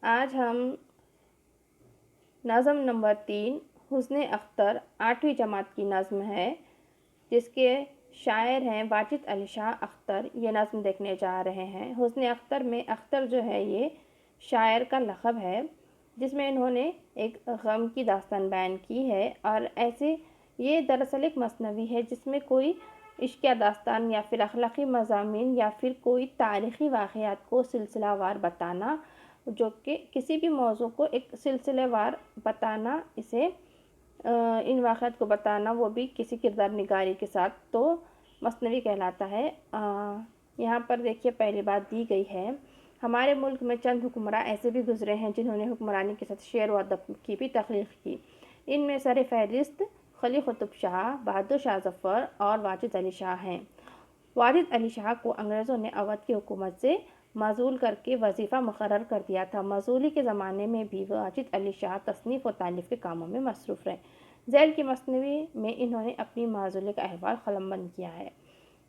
آج ہم نظم نمبر 3 حسن اختر 8ویں جماعت کی نظم ہے، جس کے شاعر ہیں واجد علی شاہ اختر. یہ نظم دیکھنے جا رہے ہیں. حسن اختر میں اختر جو ہے یہ شاعر کا لقب ہے، جس میں انہوں نے ایک غم کی داستان بیان کی ہے. اور ایسے یہ دراصل ایک مثنوی ہے جس میں کوئی عشقیہ داستان یا پھر اخلاقی مضامین یا پھر کوئی تاریخی واقعات کو سلسلہ وار بتانا، جو کہ کسی بھی موضوع کو ایک سلسلے وار بتانا، اسے ان واقعات کو بتانا وہ بھی کسی کردار نگاری کے ساتھ، تو مثنوی کہلاتا ہے. یہاں پر دیکھیے پہلی بات دی گئی ہے: ہمارے ملک میں چند حکمراں ایسے بھی گزرے ہیں جنہوں نے حکمرانی کے ساتھ شعر و ادب کی بھی تخلیق کی. ان میں سر فہرست قلی قطب شاہ، بہادر شاہ ظفر اور واجد علی شاہ ہیں. واجد علی شاہ کو انگریزوں نے اودھ کی حکومت سے معزول کر کے وظیفہ مقرر کر دیا تھا. معزولی کے زمانے میں بھی واجد علی شاہ تصنیف و تالیف کے کاموں میں مصروف رہے. ذیل کی مثنوی میں انہوں نے اپنی معزولی کا احوال قلمبند کیا ہے.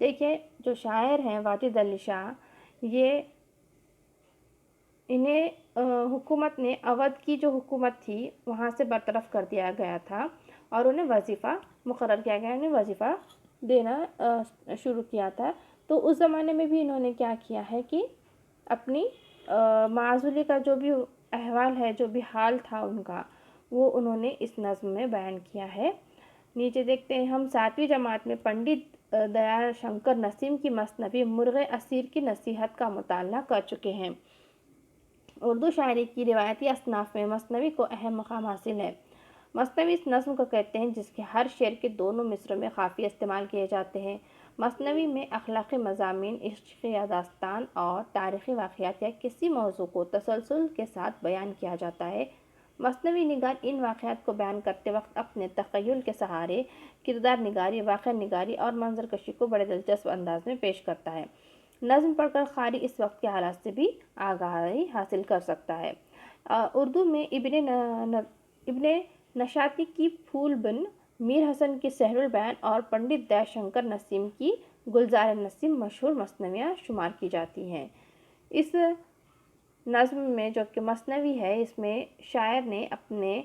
دیکھیے جو شاعر ہیں واجد علی شاہ، انہیں حکومت نے اودھ کی جو حکومت تھی وہاں سے برطرف کر دیا گیا تھا اور انہیں وظیفہ مقرر کیا گیا، انہیں وظیفہ دینا شروع کیا تھا. تو اس زمانے میں بھی انہوں نے کیا کیا ہے کہ اپنی معزولی کا جو بھی احوال ہے، جو بھی حال تھا ان کا، وہ انہوں نے اس نظم میں بیان کیا ہے. نیچے دیکھتے ہیں ہم 7ویں جماعت میں پنڈت دیا شنکر نسیم کی مثنوی مرغ اسیر کی نصیحت کا مطالعہ کر چکے ہیں. اردو شاعری کی روایتی اصناف میں مثنوی کو اہم مقام حاصل ہے. مثنوی اس نظم کو کہتے ہیں جس کے ہر شعر کے دونوں مصروں میں قافیے استعمال کیے جاتے ہیں. مثنوی میں اخلاقی مضامین، عشقیہ داستان اور تاریخی واقعات یا کسی موضوع کو تسلسل کے ساتھ بیان کیا جاتا ہے. مثنوی نگار ان واقعات کو بیان کرتے وقت اپنے تخیل کے سہارے کردار نگاری، واقعہ نگاری اور منظر کشی کو بڑے دلچسپ انداز میں پیش کرتا ہے. نظم پڑھ کر قاری اس وقت کے حالات سے بھی آگاہی حاصل کر سکتا ہے. اردو میں ابن نشاطی کی پھول بن، میر حسن کی سحر البیان اور پنڈت دیا شنکر نسیم کی گلزار نسیم مشہور مثنویاں شمار کی جاتی ہیں. اس نظم میں جو کہ مثنوی ہے، اس میں شاعر نے اپنے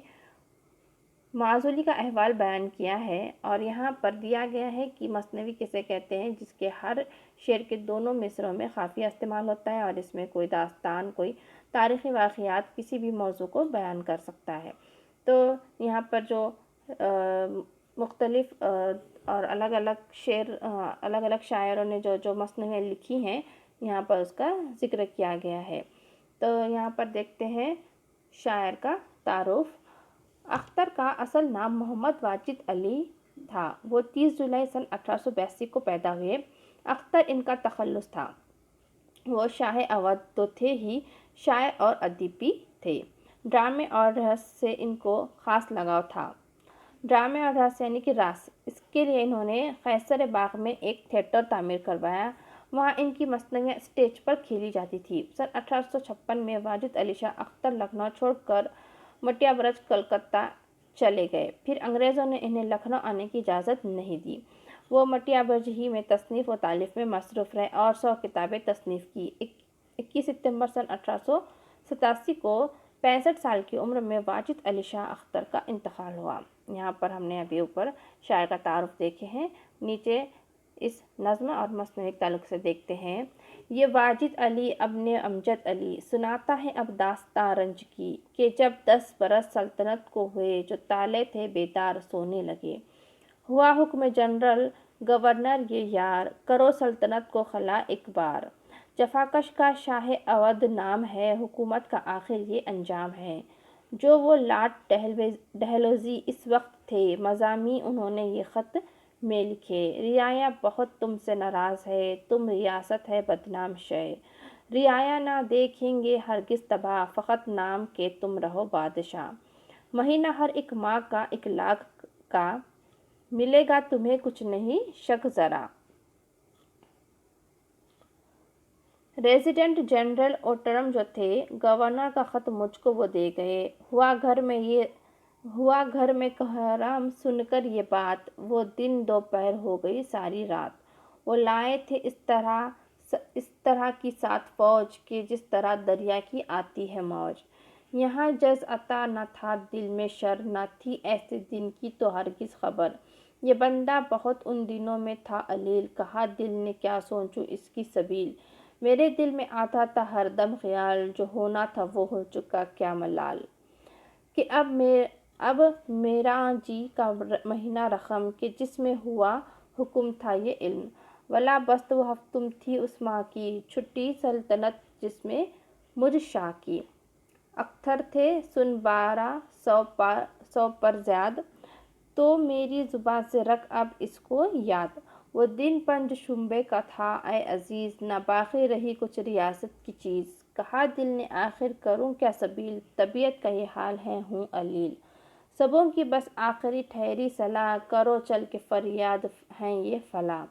معزولی کا احوال بیان کیا ہے. اور یہاں پر دیا گیا ہے کہ مثنوی کسے کہتے ہیں جس کے ہر شعر کے دونوں مصروں میں قافیہ استعمال ہوتا ہے اور اس میں کوئی داستان، کوئی تاریخی واقعات، کسی بھی موضوع کو بیان کر سکتا ہے. تو یہاں پر جو مختلف اور الگ الگ شاعروں نے جو مثنویاں لکھی ہیں، یہاں پر اس کا ذکر کیا گیا ہے. تو یہاں پر دیکھتے ہیں شاعر کا تعارف. اختر کا اصل نام محمد واجد علی تھا. وہ 30 جولائی سن 1882 کو پیدا ہوئے. اختر ان کا تخلص تھا. وہ شاہ اودھ تو تھے ہی، شاعر اور ادیب بھی تھے. ڈرامے اور رس سے ان کو خاص لگاؤ تھا. ڈرامے اور رس یعنی کہ رس، اس کے لیے انہوں نے قیصر باغ میں ایک تھیٹر تعمیر کروایا. وہاں ان کی مثنویاں اسٹیج پر کھیلی جاتی تھی. سن 1856 میں واجد علی شاہ اختر لکھنؤ چھوڑ کر مٹیا برج کلکتہ چلے گئے. پھر انگریزوں نے انہیں لکھنؤ آنے کی اجازت نہیں دی. وہ مٹیا برج ہی میں تصنیف و تالیف میں مصروف رہے اور 100 کتابیں تصنیف کی. 21 ستمبر سن 1887 کو 65 سال کی عمر میں واجد علی شاہ اختر کا انتقال ہوا. یہاں پر ہم نے ابھی اوپر شاعر کا تعارف دیکھے ہیں. نیچے اس نظم اور مثنوی کے تعلق سے دیکھتے ہیں. یہ واجد علی ابن امجد علی سناتا ہے اب داستاں رنج کی، کہ جب 10 برس سلطنت کو ہوئے، جو تالے تھے بیدار سونے لگے. ہوا حکم جنرل گورنر یہ یار، کرو سلطنت کو خلا ایک بار. جفاکش کا شاہ اودھ نام ہے، حکومت کا آخر یہ انجام ہے. جو وہ لارڈ ڈہلوزی اس وقت تھے، مضامین انہوں نے یہ خط میں لکھے. رعایا بہت تم سے ناراض ہے، تم ریاست ہے بدنام شے. رعایا نہ دیکھیں گے ہرگز تباہ، فقط نام کے تم رہو بادشاہ. مہینہ ہر ایک ماہ کا 1 لاکھ کا، ملے گا تمہیں کچھ نہیں شک ذرا. ریزیڈنٹ جنرل اوٹرم جو تھے، گورنر کا خط مجھ کو وہ دے گئے. ہوا گھر میں کہرام سن کر یہ بات، وہ دن دوپہر ہو گئی ساری رات. وہ لائے تھے اس طرح اس طرح کی ساتھ فوج کہ جس طرح دریا کی آتی ہے موج۔ یہاں جز عطا نہ تھا دل میں شر، نہ تھی ایسے دن کی تو ہرگز خبر۔ یہ بندہ بہت ان دنوں میں تھا علیل، کہا دل نے کیا سوچوں اس کی سبیل۔ میرے دل میں آتا تھا ہر دم خیال، جو ہونا تھا وہ ہو چکا کیا ملال۔ کہ اب میرا جی کا مہینہ رقم، کہ جس میں ہوا حکم تھا یہ علم۔ ولا بست و ہفتم تھی اس ماہ کی، چھٹی سلطنت جس میں مجھ شاہ کی۔ اختر تھے سن 1200 پر زیاد، تو میری زباں سے رکھ اب اس کو یاد۔ وہ دن پنج شنبے کا تھا اے عزیز، نہ باقی رہی کچھ ریاست کی چیز۔ کہا دل نے آخر کروں کیا سبیل، طبیعت کا یہ حال ہے ہوں علیل۔ سبوں کی بس آخری ٹھہری صلاح، کرو چل کے فریاد ہیں یہ فلاح۔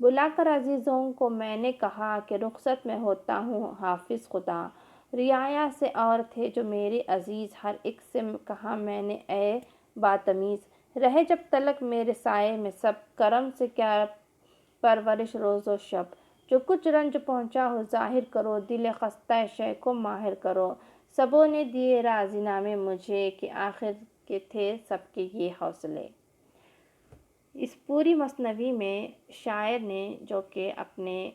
بلا کر عزیزوں کو میں نے کہا کہ رخصت میں ہوتا ہوں حافظ خدا۔ رعایا سے اور تھے جو میرے عزیز، ہر ایک سے کہا میں نے اے باتمیز۔ رہے جب تلک میرے سائے میں سب، کرم سے کیا پرورش روز و شب۔ جو کچھ رنج پہنچا ہو ظاہر کرو، دل خستہ شے کو ماہر کرو۔ سبوں نے دیے راضی نامے مجھے، کہ آخر کے تھے سب کے یہ حوصلے۔ اس پوری مثنوی میں شاعر نے جو کہ اپنے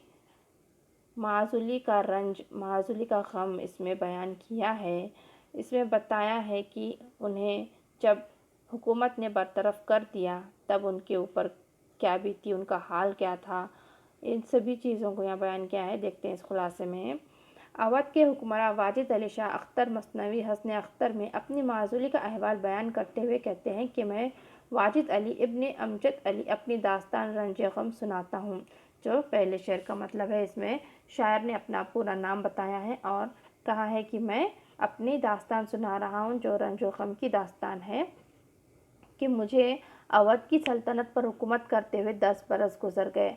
معزولی کا رنج، معزولی کا غم اس میں بیان کیا ہے، اس میں بتایا ہے کہ انہیں جب حکومت نے برطرف کر دیا تب ان کے اوپر کیا بیتی، ان کا حال کیا تھا، ان سبھی چیزوں کو یہاں بیان کیا ہے۔ دیکھتے ہیں اس خلاصے میں۔ اودھ کے حکمراں واجد علی شاہ اختر مثنوی حسن اختر میں اپنی معزولی کا احوال بیان کرتے ہوئے کہتے ہیں کہ میں واجد علی ابن امجد علی اپنی داستان رنج غم سناتا ہوں۔ جو پہلے شعر کا مطلب ہے، اس میں شاعر نے اپنا پورا نام بتایا ہے اور کہا ہے کہ میں اپنی داستان سنا رہا ہوں جو رنج و غم کی داستان ہے، کہ مجھے اودھ کی سلطنت پر حکومت کرتے ہوئے 10 برس گزر گئے۔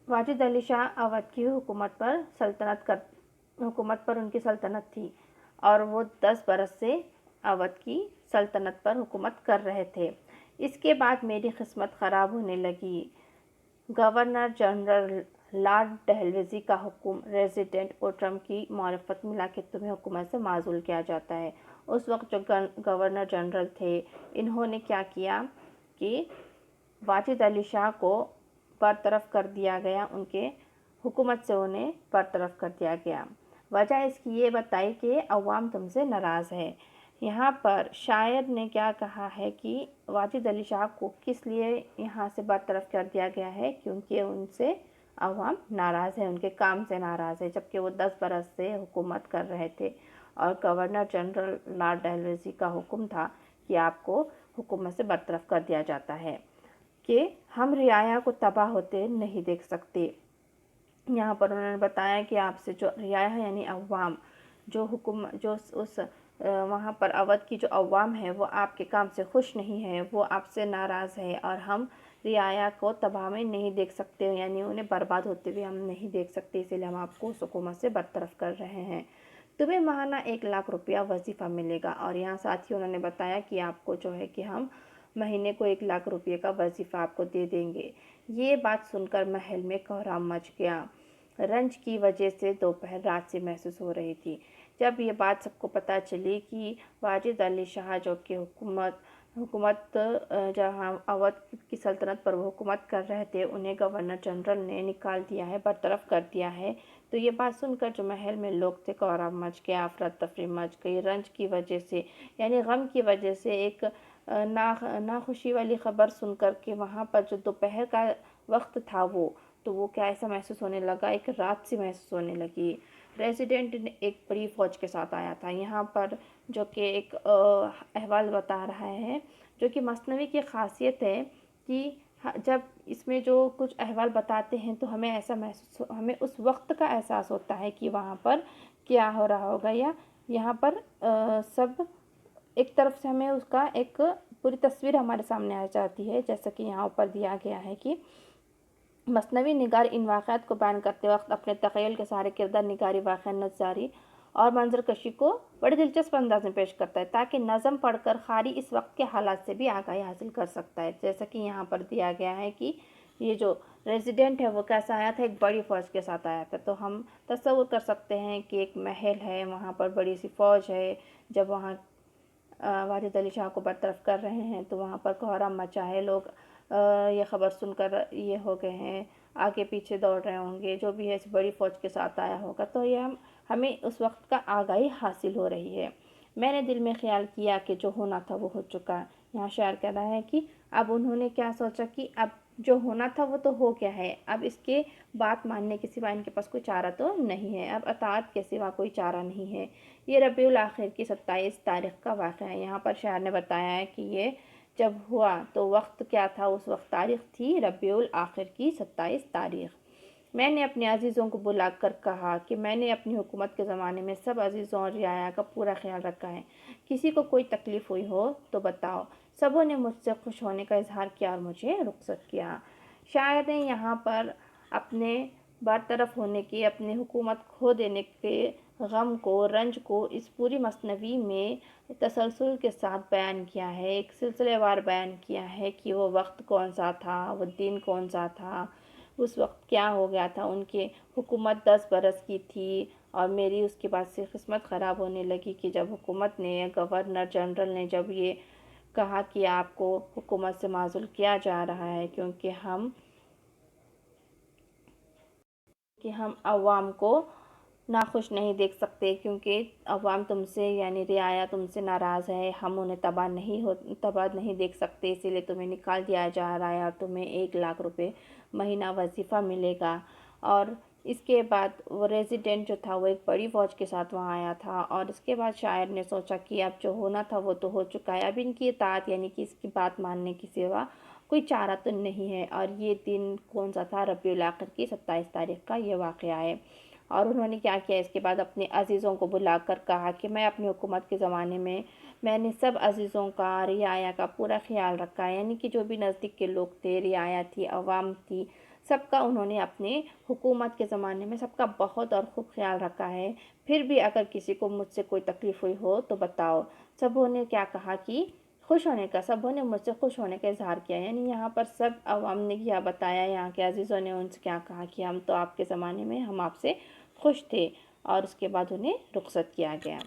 واجد علی شاہ اودھ کی حکومت پر ان کی سلطنت تھی اور وہ 10 برس سے اودھ کی سلطنت پر حکومت کر رہے تھے۔ اس کے بعد میری قسمت خراب ہونے لگی۔ گورنر جنرل لارڈ ڈیلہوزی کا حکم، ریزیڈنٹ اوٹرم کی معرفت ملا کہ تمہیں حکومت سے معزول کیا جاتا ہے۔ اس وقت جو گورنر جنرل تھے، انہوں نے کیا کیا کہ واجد علی شاہ کو برطرف کر دیا گیا، ان کے حکومت سے انہیں برطرف کر دیا گیا۔ وجہ اس کی یہ بتائی کہ عوام تم سے ناراض ہے۔ یہاں پر شاعر نے کیا کہا ہے کہ واجد علی شاہ کو کس لیے یہاں سے برطرف کر دیا گیا ہے، کیونکہ ان سے عوام ناراض ہے، ان کے کام سے ناراض ہے، جبکہ وہ 10 برس سے حکومت کر رہے تھے اور گورنر جنرل لارڈ ڈیلہوزی کا حکم تھا کہ آپ کو حکومت سے برطرف کر دیا جاتا ہے، کہ ہم رعایا کو تباہ ہوتے نہیں دیکھ سکتے۔ یہاں پر انہوں نے بتایا کہ آپ سے جو رعایا ہے یعنی عوام، جو اس وہاں پر اودھ کی جو عوام ہے وہ آپ کے کام سے خوش نہیں ہے، وہ آپ سے ناراض ہے اور ہم رعایا کو تباہ میں نہیں دیکھ سکتے، یعنی انہیں برباد ہوتے ہوئے ہم نہیں دیکھ سکتے، اسی لیے ہم آپ کو اس حکومت سے برطرف کر رہے ہیں۔ تمہیں ماہانہ 1 لاکھ روپیہ وظیفہ ملے گا، اور یہاں ساتھ ہی انہوں نے بتایا کہ آپ کو جو ہے کہ ہم مہینے کو 1 لاکھ روپے کا وظیفہ آپ کو دے دیں گے۔ یہ بات سن کر محل میں کوہرام مچ گیا۔ رنج کی وجہ سے دوپہر رات سے محسوس ہو رہی تھی۔ جب یہ بات سب کو پتہ چلی کہ واجد علی شاہ جو کہ حکومت جہاں اودھ کی سلطنت پر وہ حکومت کر رہے تھے، انہیں گورنر جنرل نے نکال دیا ہے، برطرف کر دیا ہے، تو یہ بات سن کر جو محل میں لوگ تھے کوہرام مچ گیا، افراتفری مچ گئی۔ رنج کی وجہ سے یعنی غم کی وجہ سے ایک ناخوشی والی خبر سن کر کے وہاں پر جو دوپہر کا وقت تھا وہ کیا ایسا محسوس ہونے لگا، ایک رات سی محسوس ہونے لگی۔ ریزیڈنٹ ایک بڑی فوج کے ساتھ آیا تھا، یہاں پر جو کہ ایک احوال بتا رہا ہے، جو کہ مثنوی کی خاصیت ہے کہ جب اس میں جو کچھ احوال بتاتے ہیں تو ہمیں اس وقت کا احساس ہوتا ہے کہ وہاں پر کیا ہو رہا ہوگا، یا یہاں پر سب ایک طرف سے ہمیں اس کا ایک پوری تصویر ہمارے سامنے آ جاتی ہے، جیسا کہ یہاں اوپر دیا گیا ہے کہ مثنوی نگار ان واقعات کو بیان کرتے وقت اپنے تخیل کے سارے کردار نگاری، واقعہ نظاری اور منظر کشی کو بڑے دلچسپ انداز میں پیش کرتا ہے، تاکہ نظم پڑھ کر قاری اس وقت کے حالات سے بھی آگاہی حاصل کر سکتا ہے۔ جیسا کہ یہاں پر دیا گیا ہے کہ یہ جو ریزیڈنٹ ہے وہ کیسا آیا تھا؟ ایک بڑی فوج کے ساتھ آیا تھا۔ تو ہم تصور کر سکتے ہیں کہ ایک محل ہے، وہاں پر بڑی سی فوج ہے، جب وہاں واجد علی شاہ کو برطرف کر رہے ہیں تو وہاں پر کوہرام مچا ہے، لوگ یہ خبر سن کر یہ ہو گئے ہیں، آگے پیچھے دوڑ رہے ہوں گے، جو بھی ہے اس بڑی فوج کے ساتھ آیا ہوگا۔ تو یہ ہمیں اس وقت کا آگاہی حاصل ہو رہی ہے۔ میں نے دل میں خیال کیا کہ جو ہونا تھا وہ ہو چکا۔ یہاں شاعر کہہ رہا ہے کہ اب انہوں نے کیا سوچا کہ اب جو ہونا تھا وہ تو ہو گیا ہے، اب اس کے بات ماننے کے سوا ان کے پاس کوئی چارہ تو نہیں ہے، اب اطاعت کے سوا کوئی چارہ نہیں ہے۔ یہ ربیع الاخر کی 27 تاریخ کا واقعہ ہے۔ یہاں پر شاعر نے بتایا ہے کہ یہ جب ہوا تو وقت کیا تھا؟ اس وقت تاریخ تھی ربیع الاخر کی 27 تاریخ۔ میں نے اپنے عزیزوں کو بلا کر کہا کہ میں نے اپنی حکومت کے زمانے میں سب عزیزوں اور رعایا کا پورا خیال رکھا ہے، کسی کو کوئی تکلیف ہوئی ہو تو بتاؤ۔ سبوں نے مجھ سے خوش ہونے کا اظہار کیا اور مجھے رخصت کیا۔ شاعر نے یہاں پر اپنے برطرف ہونے کی، اپنی حکومت کھو دینے کے غم کو، رنج کو اس پوری مثنوی میں تسلسل کے ساتھ بیان کیا ہے، ایک سلسلے وار بیان کیا ہے کہ وہ وقت کون سا تھا، وہ دن کون سا تھا، اس وقت کیا ہو گیا تھا۔ ان کی حکومت 10 برس کی تھی اور میری اس کے بعد سے قسمت خراب ہونے لگی کہ جب حکومت نے، گورنر جنرل نے جب یہ کہا کہ آپ کو حکومت سے معزول کیا جا رہا ہے کیونکہ ہم عوام کو ناخوش نہیں دیکھ سکتے، کیونکہ عوام تم سے یعنی رعایا تم سے ناراض ہے، ہم انہیں تباہ نہیں دیکھ سکتے، اسی لیے تمہیں نکال دیا جا رہا ہے اور تمہیں 1 لاکھ روپے مہینہ وظیفہ ملے گا۔ اور اس کے بعد وہ ریزیڈنٹ جو تھا وہ ایک بڑی فوج کے ساتھ وہاں آیا تھا، اور اس کے بعد شاعر نے سوچا کہ اب جو ہونا تھا وہ تو ہو چکا ہے، اب ان کی اطاعت یعنی کہ اس کی بات ماننے کی سوا کوئی چارہ تو نہیں ہے۔ اور یہ دن کون سا تھا؟ ربیع الاخر کی 27 تاریخ کا یہ واقعہ ہے۔ اور انہوں نے کیا کیا؟ اس کے بعد اپنے عزیزوں کو بلا کر کہا کہ میں اپنی حکومت کے زمانے میں نے سب عزیزوں کا، رعایا کا پورا خیال رکھا ہے، یعنی کہ جو بھی نزدیک کے لوگ تھے، رعایا تھی، عوام تھی، سب کا انہوں نے اپنے حکومت کے زمانے میں سب کا بہت اور خوب خیال رکھا ہے۔ پھر بھی اگر کسی کو مجھ سے کوئی تکلیف ہوئی ہو تو بتاؤ۔ سبوں نے کیا کہا کہ سبوں نے مجھ سے خوش ہونے کا اظہار کیا، یعنی یہاں پر سب عوام نے کیا بتایا، یہاں کے عزیزوں نے ان سے کیا کہا کہ ہم تو آپ کے زمانے میں ہم آپ سے خوش تھے، اور اس کے بعد انہیں رخصت کیا گیا۔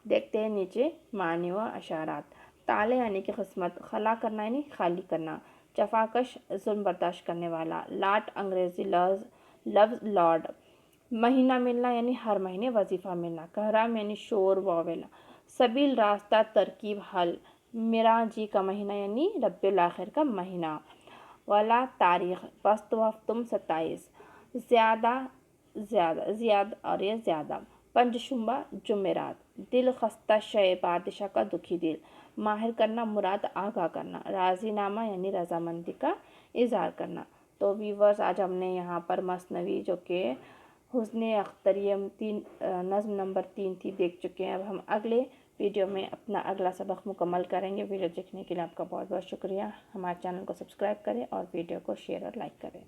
دیکھتے ہیں نیچے معنی و اشارات۔ تالے یعنی کہ قسمت، خلا کرنا یعنی خالی کرنا، جفاکش ظلم برداشت کرنے والا، لاٹ انگریزی لفظ لارڈ، مہینہ ملنا یعنی ہر مہینے وظیفہ ملنا، کہرام یعنی شور واویلا، سبیل راستہ ترکیب حل، میرا جی کا مہینہ یعنی ربیع الاخر کا مہینہ، والا تاریخ بست و ہفتم 27، زیاد اور یہ زیادہ، پنج شنبہ جمعرات، دل خستہ شے بادشاہ کا دکھی دل، ماہر کرنا مراد آگاہ کرنا، راضی نامہ یعنی رضامندی کا اظہار کرنا۔ تو ویورز آج ہم نے یہاں پر مثنوی جو کہ حسن اختریہ نظم نمبر 3 تھی دیکھ چکے ہیں۔ اب ہم اگلے ویڈیو میں اپنا اگلا سبق مکمل کریں گے۔ ویڈیو دیکھنے کے لیے آپ کا بہت بہت شکریہ۔ ہمارے چینل کو سبسکرائب کریں اور ویڈیو کو شیئر اور لائک کریں۔